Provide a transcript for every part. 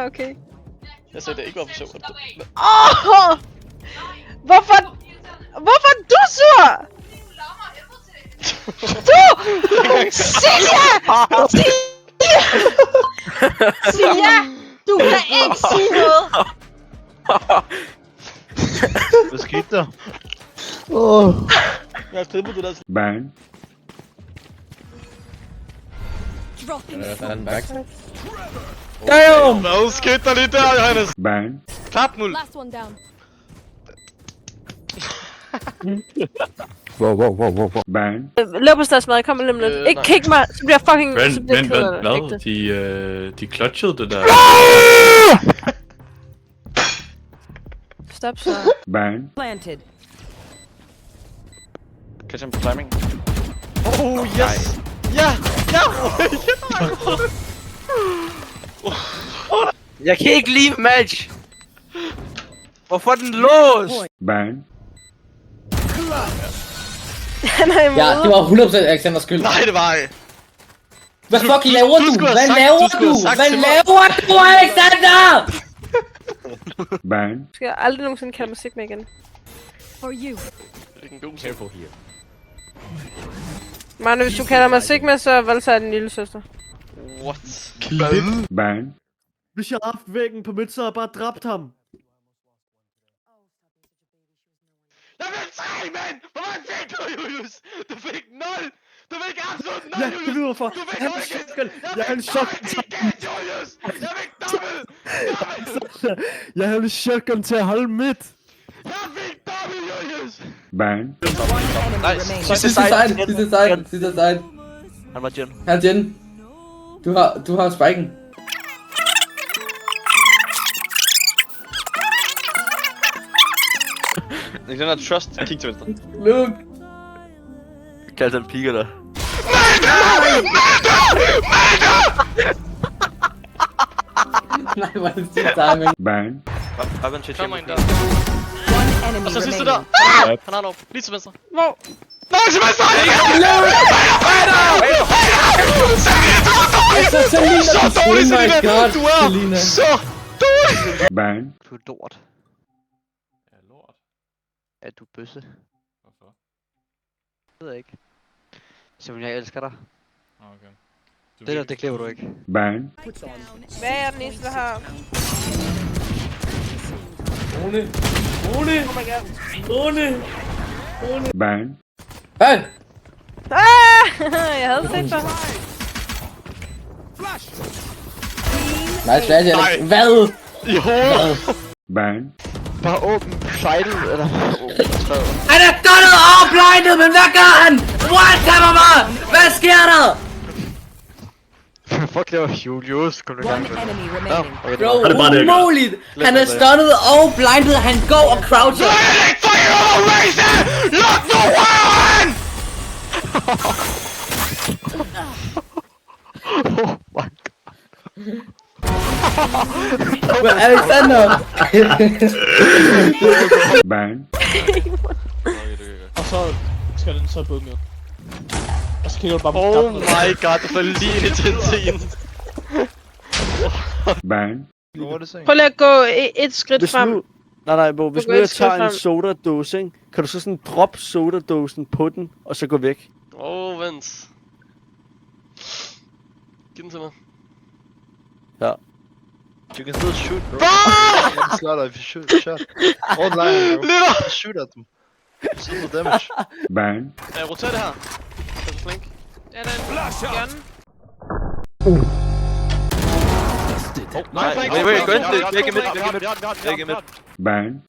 okay. Jeg sagde det ikke var for sjovt. Hvorfor er du sur? Sia, du kan ikke sige noget. Hvad skete der? Jeg har filmet det der. Burn. Damn! Hvad skete der lige der, Johannes? Burn. Klap, mul. Last one down. Wow. Burn. Løb på stadsmad, kom lige om lidt. Ikke kick mig, så bliver jeg fucking... så bliver jeg Men ked af det. hvad? De clutchede det der. Stop så. Burn. Planted. Catch him på timing. Oh, yes! Ja! Jeg kan ikke lide match! Hvorfor er den låst? Burn. Han er imod. Ja, det var 100% Alexanders skyld. Nej, det var ikke. Hvad fuck laver du? skulle have Hvad sagt- laver du skulle du? have sagt Hvad til mig. laver du, Alexander? Burn. Skal jeg aldrig nogensinde kalde mig Sigma igen. For you. Det er en god ting. Marne, hvis du kalder mig Sigma, så voldtager jeg din lille søster. What? Burn. Hvis jeg havde haft væggen på mit, så havde jeg bare dræbt ham. Jeg fik 3, mand! Hvor meget fik du, Julius? Du fik 0! Du fik absolut 0, Ja, Julius! det ved jeg for. Du fik Han er ikke! shotgun. Jeg har en shotgun. Julius! Jeg fik dobbelt! Jeg havde en shotgun til at holde midt. Jeg fik dobbelt, Julius! Burn. Nej, Sidste side. Han var Jen. Her Jen. Du har spiken. Det er den der trust. Kig til venstre. Look. Kaldte han piger der. Nej, hvor er det sidste timing. Burn. Hvad var en Kommer ind der. One enemy Og så sidste remaining. der. Han har lov. Lige til venstre. Hvor? Nej, til venstre! Altså, Selina, Så dårlig, oh my Selina! god, Du er Selina. så dårlig! Burn. Du er lort. Ja, lort. Er du bøsse? Hvorfor? Det ved jeg ikke. Simon, jeg elsker dig. Okay. Det der, det klæver du ikke. Burn. Hvad er den eneste, der har? Rune. Oh my god. Burn. Hey! Jeg havde set dig. Nice flash, Alex. Hvad? I hovedet! Burn. Bare åben fightet, eller åben træet. Han er gunnet og blinded, men hvad gør han? What, kammerat? Hvad sker der? Fuck, det var Julius. Kom nu i gang One med det. enemy Nå, remaining. okay, det Bro, var. bare det, jeg gør. umuligt. Han er stunnet og blinded, han går og croucher. Fucking overrace! Look the world! Oh my Men Alexander. Burn. Og så skal den så bunge. Og så kigger du bare på oh my god, det får lige ind i tiden. Burn. Hvor var det så? Prøv lige at gå et skridt Hvis frem. nu... Nej, bro. Hvis Du nu går jeg et skridt tager en frem. sodadåse, ikke? Kan du så sådan droppe sodadåsen på den, og så gå væk? Vent. Giv den til mig. Ja. You can still shoot, bro. You can slaughter if you shoot. Shot. Hold line, bro. Lytter! Shoot at them. Still damage. Burn. Roter det her. Kan du flink? Er der en gun? Nej, Wait, gå ind. Ikke midt. Ikke midt. Burn.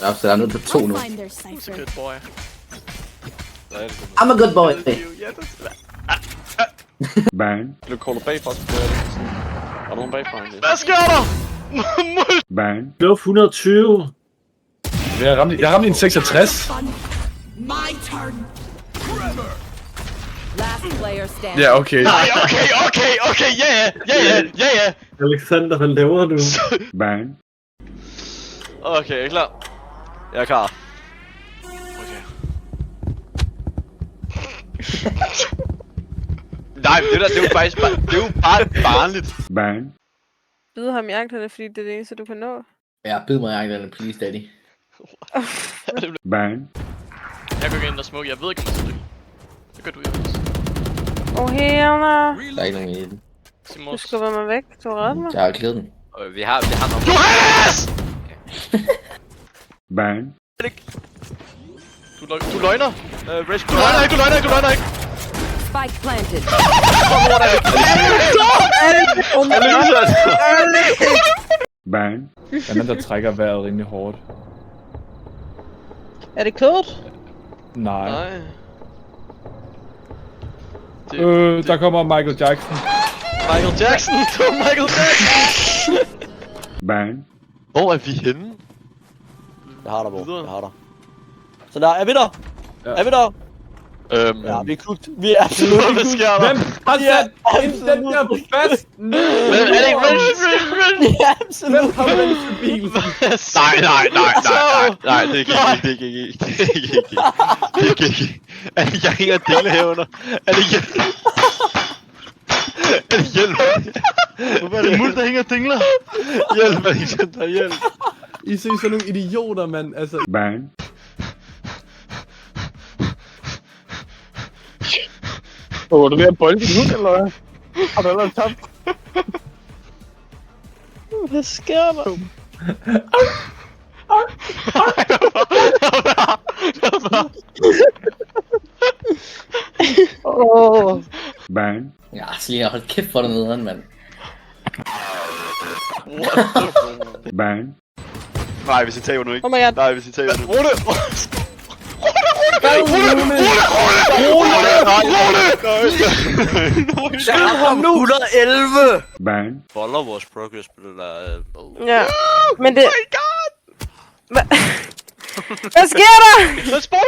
Ja, så der er nødt til 2 nu. Find their It's a cipher. good boy. I'm a good boy. Burn. Du kolder bagfra, så bliver det. Er der nogen bagfra egentlig? Hvad sker der? Burn. Luft 120. Jeg ramte en 66. Last player standing. Ja, okay. Nej, okay, ja. Alexander, hvad laver du? Burn. Okay, jeg er klar. Jeg er klar. Okay. Nej, men det der, det er jo faktisk bare, det er jo bare barnligt. Burn. bide ham i anklerne, fordi det er det eneste, du kan nå. Ja, bid mig i anklerne, please, daddy. Ban. Jeg går ikke ind og smukke, jeg ved ikke, om jeg skal dø. Det gør du jo også. Herne. Der er ikke nogen i den. Du Simons. skubber mig væk. Du har rettet mig. Jeg har klædet den. Vi har nok. Johannes! Ban. Du løgner. Du løgner ikke. Spike planted. Ban. Den der trækker vejret rimelig hårdt. Er det klogt? Nej. Nej. Der kommer Michael Jackson. Michael Jackson! Du er Michael Jackson! Ban. Hvor er vi henne? Jeg har dig, bro. Videre. Jeg har dig. Så der, er vi der? Ja. Er vi der? Ja, vi er cooked. Vi er absolut Hvad cooked. sker der? Hvem har sat den der fast? Er det ikke Vi er absolut Har du den bil? Nej, det gik ikke. Er det jeg ikke at dele herunder? Er det hjælp? Er det hjælp? Hvorfor er det muld, der hænger og dingler? Hjælp, Alexander, hjælp. I ser sådan nogle idioter, mand. Altså, Ban. Var du ved at bolde din hund, eller hvad? Har du allerede tabt? Hvad sker der? Ban. Ja, Slinger, hold kæft for dig nederen, mand. Ban. Nej, hvis I tager nu ikke. Oh my god. Nej, hvis I tager nu. Rune! Skyd ham nu! 111! Ban. Follow vores progress på det der... Ja. Men det... Oh my god! Hvad sker der? Let's spawn!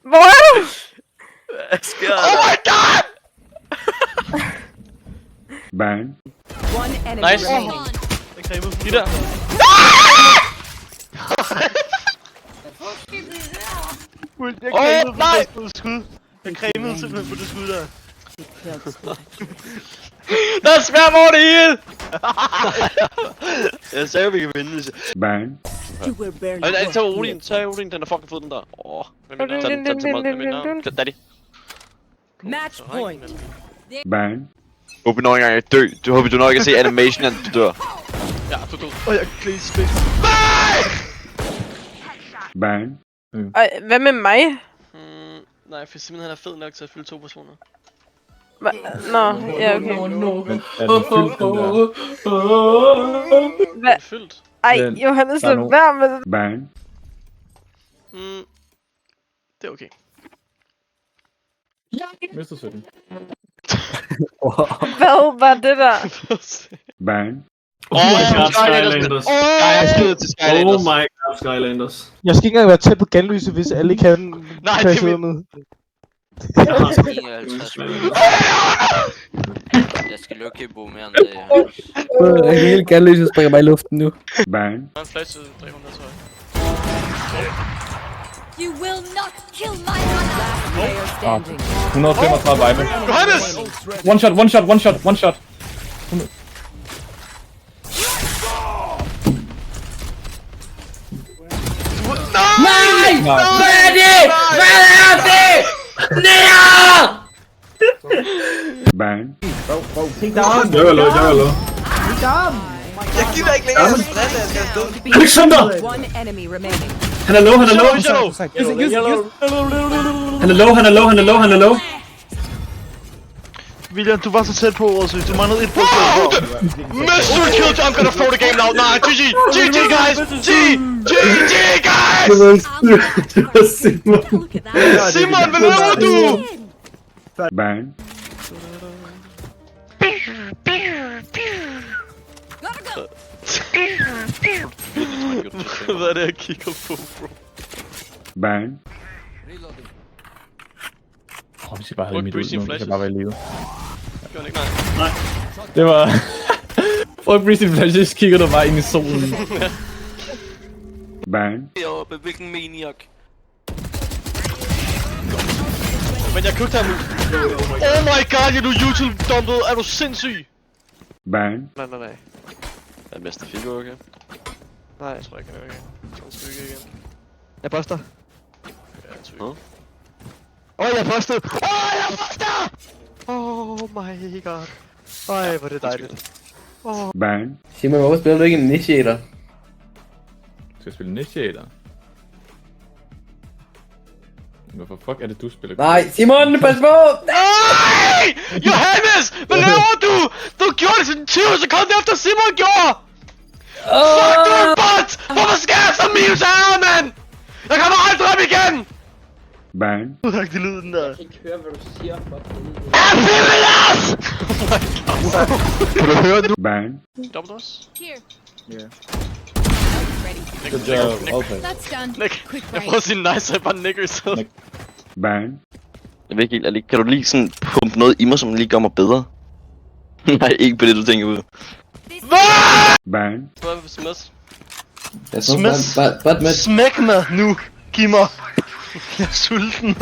Hvor er du? Hvad sker der? Oh my god! Ban. One enemy Nice. remaining. De der. Nej! Jeg cremede simpelthen på det skud der. Der er sværm over det hele! Jeg sagde, vi kan vinde, hvis jeg... Ban. You were barely Ej, tag Odin, den er fucking fed, den der. Åh, tag den til mig, daddy. match point. Ban. Håber nok engang jeg dør. Du håber du nok kan se animationen, at du dør. Ja, du død. Åh, jeg kan ikke spille. Ban. Ej, hvad med mig? Nej, for simpelthen han er fed nok til at fylde 2 personer. Nå, ja, okay. men er den fyldt, den der? Hvad? Fyldt? Ej, Men Johannes, der er lad være med det. Ban. Det er okay. Mister 17. Hvad var det der? Ban. Skylanders. Jeg skyder til Skylanders. my god, Skylanders. Jeg skal ikke engang være tæt på genlyset, hvis alle kan Nej, det passe er ud med. Jeg skal lukke på mere end det. Jeg kan helt galøse springer mig i luften nu. Ban. Der er en flash til 300, tror jeg. You will not kill my last player standing. 135 vibe. Johannes! One shot. Nej! Hvad er det? Hvad er det? Nær! Ban. Jølo. Jeg gider ikke længere stress, jeg skal dø. Alexander! One enemy remaining. Han er low. Han er low. William, du var så tæt på, og du manglede et punkt. Mr. Kill, I'm gonna throw the game now. Nah, GG! GG, guys! GG, guys! Simon, hvad laver du? Ban. Hvad er det, jeg kigger på, bro? Ban. Hvis jeg bare havde mit ud nu, hvis jeg bare var i live. Gør han ikke, nej. Det var... Fuck Breezy Flashes, kigger du bare ind i solen. Ban. Deroppe, hvilken maniac? Men jeg købte ham. Oh my god, jeg er du YouTube-dumpet. Er du sindssyg? Ban. Nej. Er Mester Figo okay? Nej. Jeg tror ikke, han er okay. Så skal vi ikke igen. Jeg poster. Ja, jeg tror ikke. Jeg postede! Jeg poster! Oh my god. Ej, hvor er det dejligt. Ban. Simon, hvorfor spiller du ikke en initiator? Skal jeg spille Initiator? Hvorfor fuck er det du spiller? Nej, Simon, pas på! Nej! Johannes! Hvad laver du? Du gjorde det sådan 20 sekunder efter Simon gjorde! Fuck, du er en bot! Hvorfor skal jeg så minus ære, mand? Jeg kommer aldrig op igen! Ban. Fuck, det lyden der. Jeg kan ikke høre, hvad du siger. Kan du høre nu? Ban. Double doors? Here. Yeah. Ready. Good job, okay. That's done. Nick, Quick jeg break. prøver at sige nice, så jeg bare nikker i stedet. Nick. Ban. Jeg ved ikke helt, Alec. Kan du lige sådan pumpe noget i mig, som lige gør mig bedre? Nej, ikke på det, du tænker på. Ban. Prøv at sms. Smæk mig nu. Giv mig. Jeg er sulten.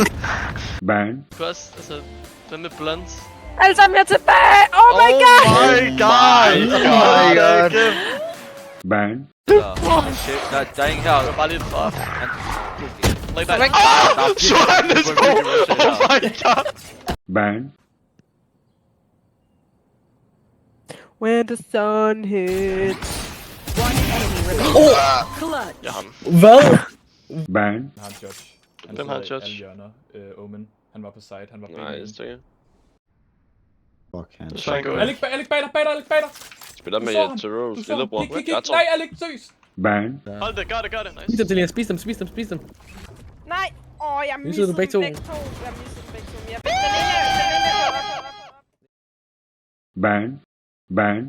Ban. Du kan også, altså, den med blunts. Alle sammen er tilbage! Oh my god! Oh my god! Oh my god. Ban. Der er ingen her. Det var bare lidt for... Like that. Johannes! Oh my god! Ban. When the sun hits. One enemy remaining. Clutch. Jeg har ham. Hvad? Ban. Han har en judge. Han Hvem har en sidder i judge? alle hjørner. Omen. Han var på side, han var på Nej, jeg tænker. Fuck han. Så han går Alec bag dig! Spiller Du med så ham. Terrell, Du så lillebror. ham. Kig. Jeg tror. Nej, Alec, seriøst! Ban. Hold det, gør det, nice. Spis dem, Selina, spis dem. Nej! Jeg Nu sidder missede du begge to. Jeg missede dem begge to. Men jeg fik den ene. Ban. Ban.